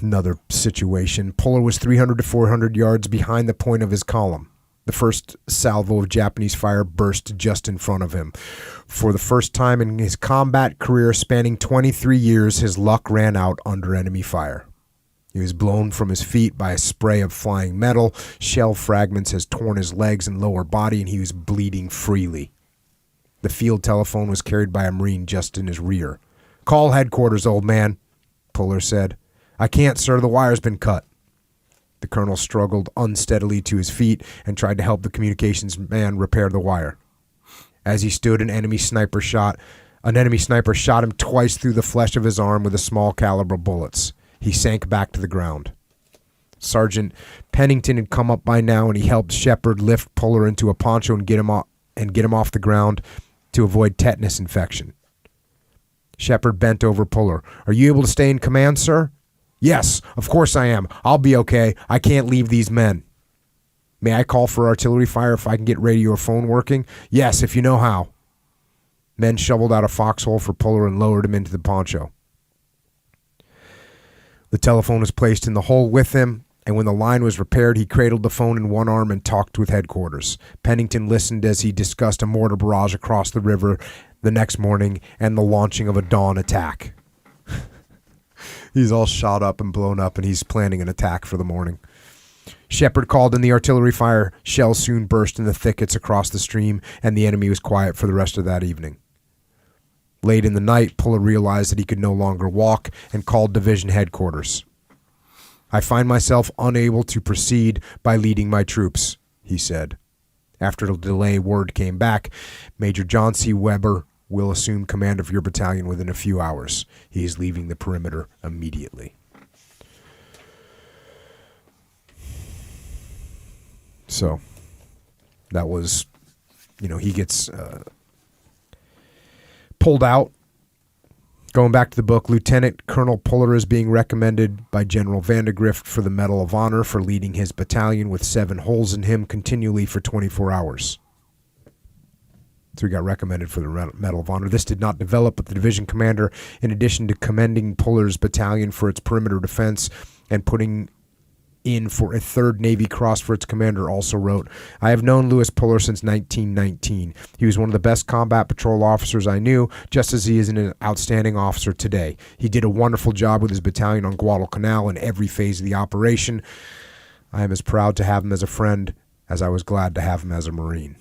Another situation. Puller was 300 to 400 yards behind the point of his column. The first salvo of Japanese fire burst just in front of him. For the first time in his combat career spanning 23 years, his luck ran out under enemy fire. He was blown from his feet by a spray of flying metal. Shell fragments has torn his legs and lower body, and he was bleeding freely. The field telephone was carried by a Marine just in his rear. "Call headquarters, old man," Puller said. "I can't, sir. The wire's been cut." The colonel struggled unsteadily to his feet and tried to help the communications man repair the wire. As he stood, an enemy sniper shot him twice through the flesh of his arm with a small caliber bullets. He sank back to the ground. Sergeant Pennington had come up by now, and he helped Shepard lift Puller into a poncho and get him off the ground to avoid tetanus infection. Shepard bent over Puller. "Are you able to stay in command, sir?" "Yes, of course I am. I'll be okay. I can't leave these men." "May I call for artillery fire if I can get radio or phone working?" "Yes, if you know how." Men shoveled out a foxhole for Puller and lowered him into the poncho. The telephone was placed in the hole with him, and when the line was repaired, he cradled the phone in one arm and talked with headquarters. Pennington listened as he discussed a mortar barrage across the river the next morning and the launching of a dawn attack. He's all shot up and blown up, and he's planning an attack for the morning. Shepard called in the artillery fire. Shells soon burst in the thickets across the stream, and the enemy was quiet for the rest of that evening. Late in the night, Puller realized that he could no longer walk and called division headquarters. "I find myself unable to proceed by leading my troops," he said. After a delay, word came back. "Major John C. Weber will assume command of your battalion within a few hours. He is leaving the perimeter immediately." So that was, he gets pulled out. Going back to the book, Lieutenant Colonel Puller is being recommended by General Vandegrift for the Medal of Honor for leading his battalion with 7 holes in him continually for 24 hours. So he got recommended for the Medal of Honor. This did not develop, but the division commander, in addition to commending Puller's battalion for its perimeter defense and putting in for a 3rd Navy Cross for its commander, also wrote, "I have known Louis Puller since 1919. He was one of the best combat patrol officers I knew, just as he is an outstanding officer today. He did a wonderful job with his battalion on Guadalcanal in every phase of the operation. I am as proud to have him as a friend as I was glad to have him as a Marine."